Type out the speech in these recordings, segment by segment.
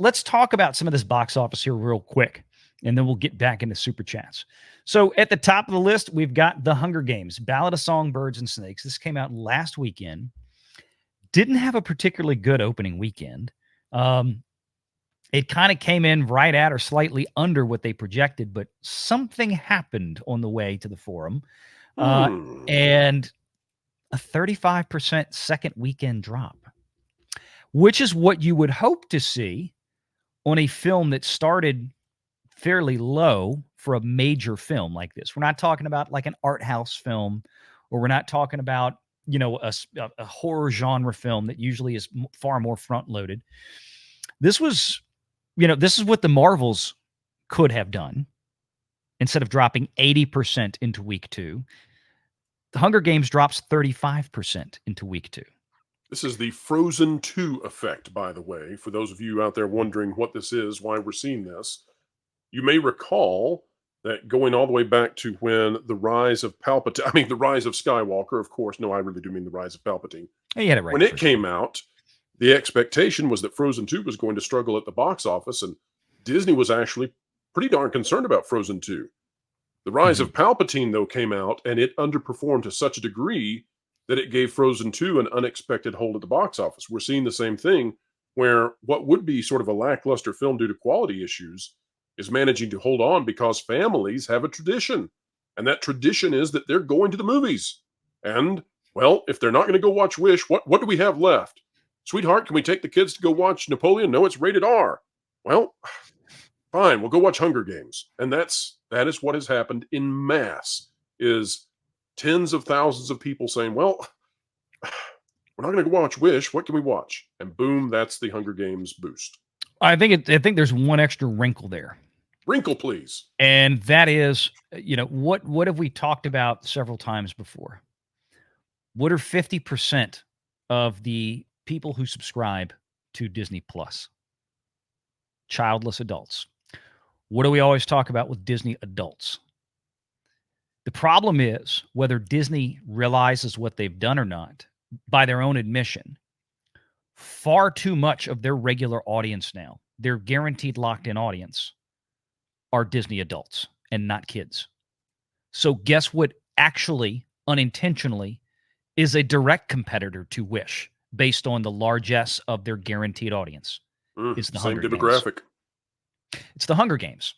let's talk about some of this box office here real quick, and then we'll get back into super chats. So at the top of the list, we've got The Hunger Games, Ballad of Songbirds and Snakes. This came out last weekend. Didn't have a particularly good opening weekend. It kind of came in right at or slightly under what they projected, but something happened on the way to the forum. And a 35% second weekend drop, which is what you would hope to see on a film that started fairly low for a major film like this. We're not talking about like an art house film, or we're not talking about, a horror genre film that usually is far more front loaded. This was, this is what the Marvels could have done instead of dropping 80% into week 2. The Hunger Games drops 35% into week 2. This is the Frozen 2 effect, by the way, for those of you out there wondering what this is, why we're seeing this. You may recall that going all the way back to when the rise of the rise of Skywalker, of course, no, I really do mean the rise of Palpatine. You had it right. When it came out, the expectation was that Frozen 2 was going to struggle at the box office, and Disney was actually pretty darn concerned about Frozen 2. The rise of Palpatine, though, came out, and it underperformed to such a degree that it gave Frozen 2 an unexpected hold at the box office. We're seeing the same thing, where what would be sort of a lackluster film due to quality issues is managing to hold on because families have a tradition. And that tradition is that they're going to the movies. And, well, if they're not going to go watch Wish, what do we have left? Sweetheart, can we take the kids to go watch Napoleon? No, it's rated R. Well, fine, we'll go watch Hunger Games. And that is what has happened in mass, is tens of thousands of people saying, well, we're not going to go watch Wish. What can we watch? And boom, that's the Hunger Games boost. I think there's one extra wrinkle there. Wrinkle, please. And that is, what have we talked about several times before? What are 50% of the people who subscribe to Disney Plus? Childless adults. What do we always talk about with Disney adults? The problem is, whether Disney realizes what they've done or not, by their own admission, far too much of their regular audience now, their guaranteed locked-in audience, are Disney adults and not kids. So guess what actually, unintentionally, is a direct competitor to Wish based on the largesse of their guaranteed audience? It's the Hunger demographic. Games. It's the Hunger Games.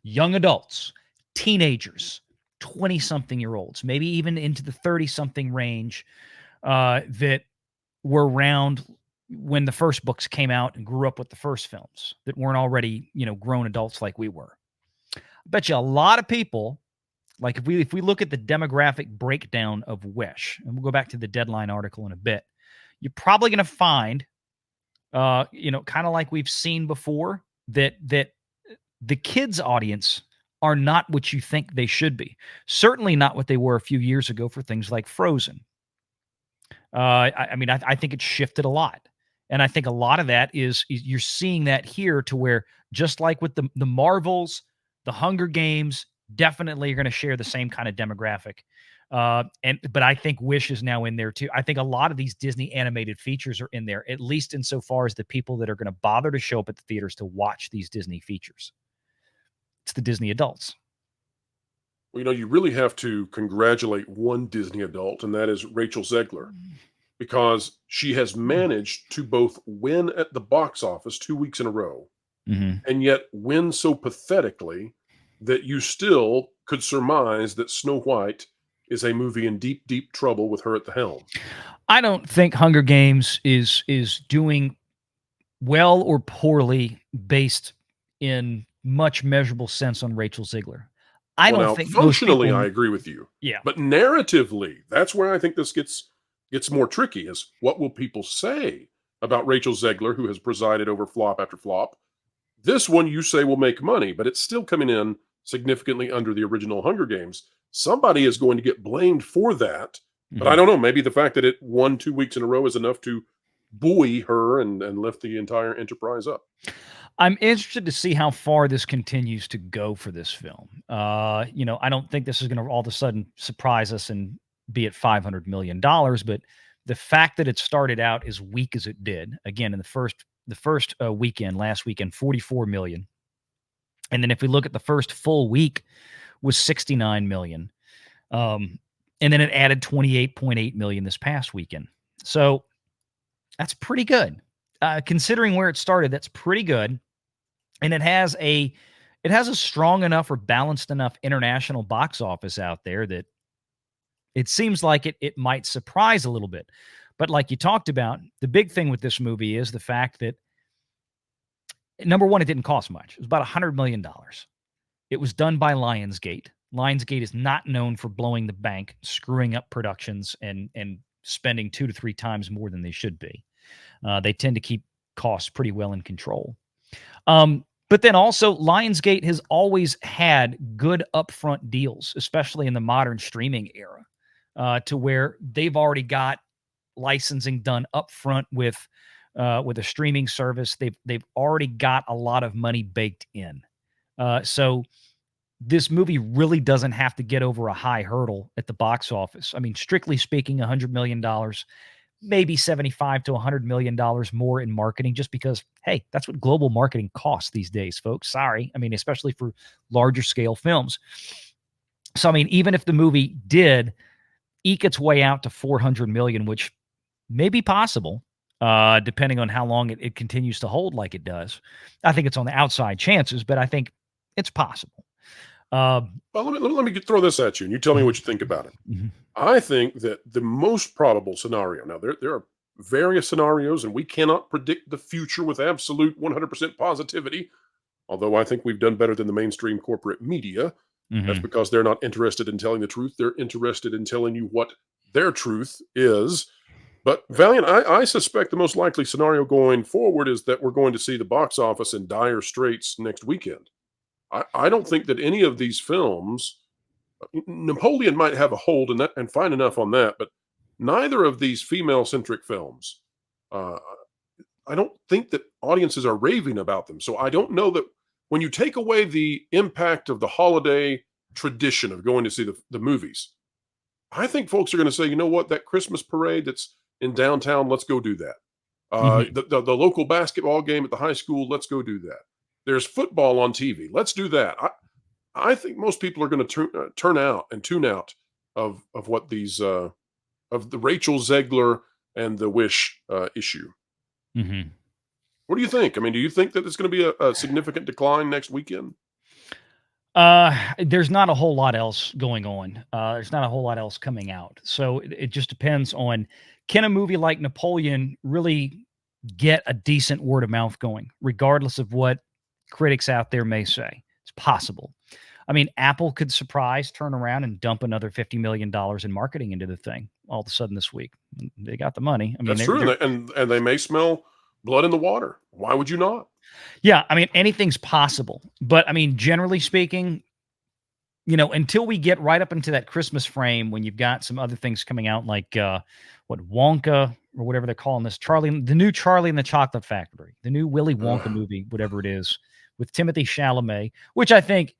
Young adults, teenagers, 20-something-year-olds, maybe even into the 30-something range that were around when the first books came out and grew up with the first films, that weren't already, grown adults like we were. I bet you a lot of people, like if we look at the demographic breakdown of Wish, and we'll go back to the Deadline article in a bit, you're probably going to find, kind of like we've seen before, that the kids' audience are not what you think they should be. Certainly not what they were a few years ago for things like Frozen. I think it's shifted a lot. And I think a lot of that is you're seeing that here, to where, just like with the Marvels, the Hunger Games definitely are going to share the same kind of demographic. But I think Wish is now in there too. I think a lot of these Disney animated features are in there, at least insofar as the people that are going to bother to show up at the theaters to watch these Disney features. It's the Disney adults. Well, you really have to congratulate one Disney adult, and that is Rachel Zegler, because she has managed to both win at the box office 2 weeks in a row, and yet win so pathetically that you still could surmise that Snow White is a movie in deep, deep trouble with her at the helm. I don't think Hunger Games is doing well or poorly based in much measurable sense on Rachel Zegler. I don't think functionally I agree with you. Yeah. But narratively, that's where I think this gets more tricky, is what will people say about Rachel Zegler, who has presided over flop after flop? This one you say will make money, but it's still coming in significantly under the original Hunger Games. Somebody is going to get blamed for that. But I don't know, maybe the fact that it won 2 weeks in a row is enough to buoy her and lift the entire enterprise up. I'm interested to see how far this continues to go for this film. I don't think this is going to all of a sudden surprise us and be at $500 million, but the fact that it started out as weak as it did, again, in the weekend, last weekend, 44 million. And then if we look at the first full week, was 69 million. And then it added 28.8 million this past weekend. So that's pretty good. Considering where it started, that's pretty good. And it has a strong enough or balanced enough international box office out there that it seems like it might surprise a little bit. But like you talked about, the big thing with this movie is the fact that, number one, it didn't cost much. It was about $100 million. It was done by Lionsgate. Lionsgate is not known for blowing the bank, screwing up productions, and spending 2 to 3 times more than they should be. They tend to keep costs pretty well in control. But then also, Lionsgate has always had good upfront deals, especially in the modern streaming era, to where they've already got licensing done upfront with a streaming service. They've already got a lot of money baked in. So this movie really doesn't have to get over a high hurdle at the box office. I mean, strictly speaking, $100 million, maybe $75 to $100 million more in marketing, just because, hey, that's what global marketing costs these days, folks. Sorry. I mean, especially for larger scale films. So, I mean, even if the movie did eke its way out to 400 million, which may be possible, depending on how long it continues to hold like it does. I think it's on the outside chances, but I think it's possible. Well, let me throw this at you, and you tell me what you think about it. Mm-hmm. I think that the most probable scenario, now there are various scenarios, and we cannot predict the future with absolute 100% positivity, although I think we've done better than the mainstream corporate media. Mm-hmm. That's because they're not interested in telling the truth. They're interested in telling you what their truth is. But Valiant, I suspect the most likely scenario going forward is that we're going to see the box office in dire straits next weekend. I don't think that any of these films, Napoleon might have a hold and fine enough on that, but neither of these female-centric films, I don't think that audiences are raving about them. So I don't know that when you take away the impact of the holiday tradition of going to see the movies, I think folks are going to say, you know what, that Christmas parade that's in downtown, let's go do that. The local basketball game at the high school, let's go do that. There's football on TV. Let's do that. I think most people are going to turn out and tune out of what these of the Rachel Zegler and the Wish issue. Mm-hmm. What do you think? I mean, do you think that it's going to be a significant decline next weekend? There's not a whole lot else going on. There's not a whole lot else coming out. So it just depends on, can a movie like Napoleon really get a decent word of mouth going, regardless of what critics out there may say? It's possible. I mean, Apple could turn around and dump another $50 million in marketing into the thing all of a sudden this week. They got the money. I mean, that's true. And they may smell blood in the water. Why would you not? Yeah, I mean, anything's possible. But I mean, generally speaking, you know, until we get right up into that Christmas frame when you've got some other things coming out like Wonka or whatever they're calling this, the new Charlie and the Chocolate Factory, the new Willy Wonka movie, whatever it is, with Timothée Chalamet, which I think,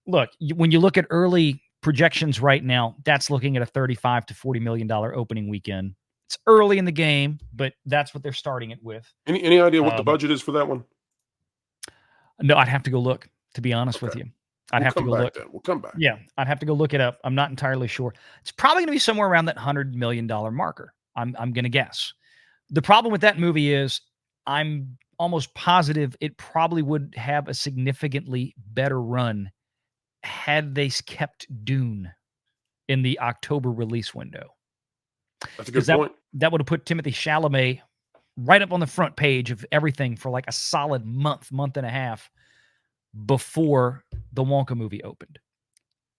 look, when you look at early projections right now, that's looking at a $35 to $40 million opening weekend. It's early in the game, but that's what they're starting it with. Any idea what the budget is for that one? No, I'd have to go look, to be honest with you. I'd have to go look. We'll come back. Yeah, I'd have to go look it up. I'm not entirely sure. It's probably going to be somewhere around that $100 million marker. I'm going to guess. The problem with that movie is I'm almost positive it probably would have a significantly better run had they kept Dune in the October release window. That's a good point. That would have put Timothée Chalamet right up on the front page of everything for like a solid month and a half before the Wonka movie opened.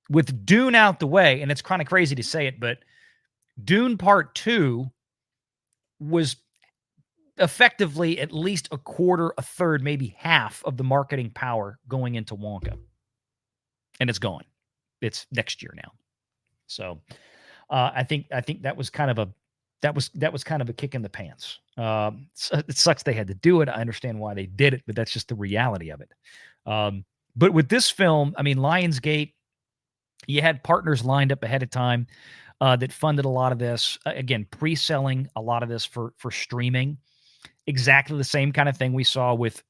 With Dune out the way, and it's kind of crazy to say it, but Dune Part 2 was effectively at least a quarter, a third, maybe half of the marketing power going into Wonka. And it's gone. It's next year now. So I think that was kind of a kick in the pants. It sucks they had to do it. I understand why they did it, but that's just the reality of it. But with this film, I mean, Lionsgate, you had partners lined up ahead of time that funded a lot of this. Again, pre-selling a lot of this for streaming. exactly the same kind of thing we saw with,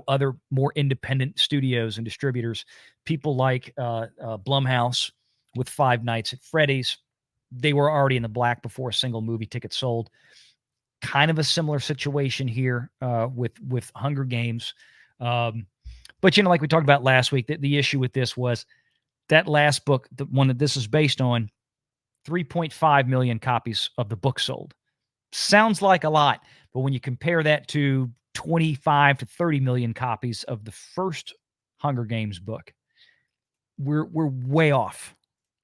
other more independent studios and distributors, people like Blumhouse with Five Nights at Freddy's. They were already in the black before a single movie ticket sold. Kind of a similar situation here with Hunger Games. But, like we talked about last week, the issue with this was that last book, the one that this is based on, 3.5 million copies of the book sold. Sounds like a lot, but when you compare that to 25 to 30 million copies of the first Hunger Games book, we're way off.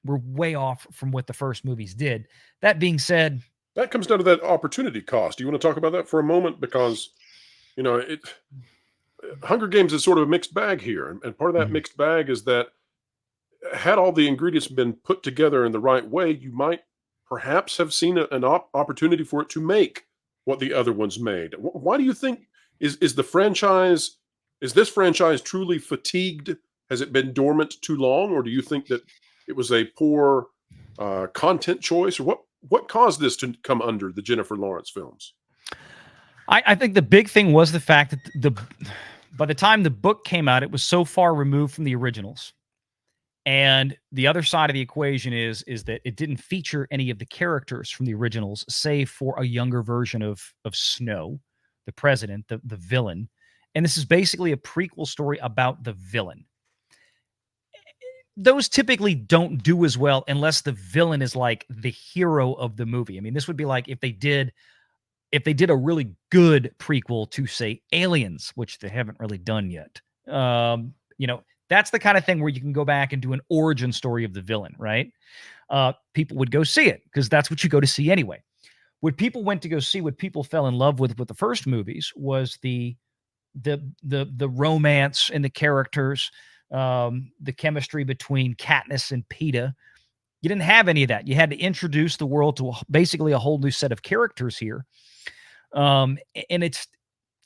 We're way off from what the first movies did. That being said, that comes down to that opportunity cost. Do you want to talk about that for a moment? Because, Hunger Games is sort of a mixed bag here. And part of that mixed bag is that had all the ingredients been put together in the right way, you might perhaps have seen an opportunity for it to make what the other ones made. Why do you think is this franchise truly fatigued? Has it been dormant too long, or do you think that it was a poor content choice, or what caused this to come under the Jennifer Lawrence films? I think the big thing was the fact that by the time the book came out, it was so far removed from the originals. And the other side of the equation is that it didn't feature any of the characters from the originals, save for a younger version of Snow, the president, the villain. And this is basically a prequel story about the villain. Those typically don't do as well unless the villain is like the hero of the movie. I mean, this would be like if they did a really good prequel to, say, Aliens, which they haven't really done yet. That's the kind of thing where you can go back and do an origin story of the villain, right? People would go see it because that's what you go to see anyway. What people went to go see, what people fell in love with the first movies, was the romance and the characters, the chemistry between Katniss and Peeta. You didn't have any of that. You had to introduce the world to basically a whole new set of characters here, and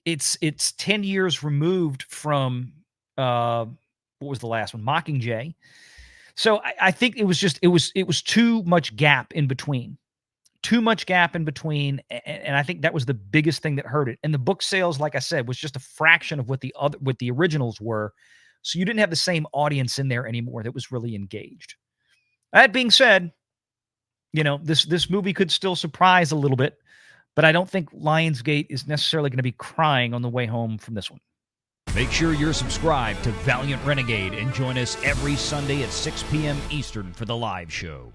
it's 10 years removed from what was the last one? Mockingjay. So I think it was too much gap in between. Too much gap in between, and I think that was the biggest thing that hurt it. And the book sales, like I said, was just a fraction of what the originals were. So you didn't have the same audience in there anymore that was really engaged. That being said, this movie could still surprise a little bit, but I don't think Lionsgate is necessarily going to be crying on the way home from this one. Make sure you're subscribed to Valiant Renegade and join us every Sunday at 6 p.m. Eastern for the live show.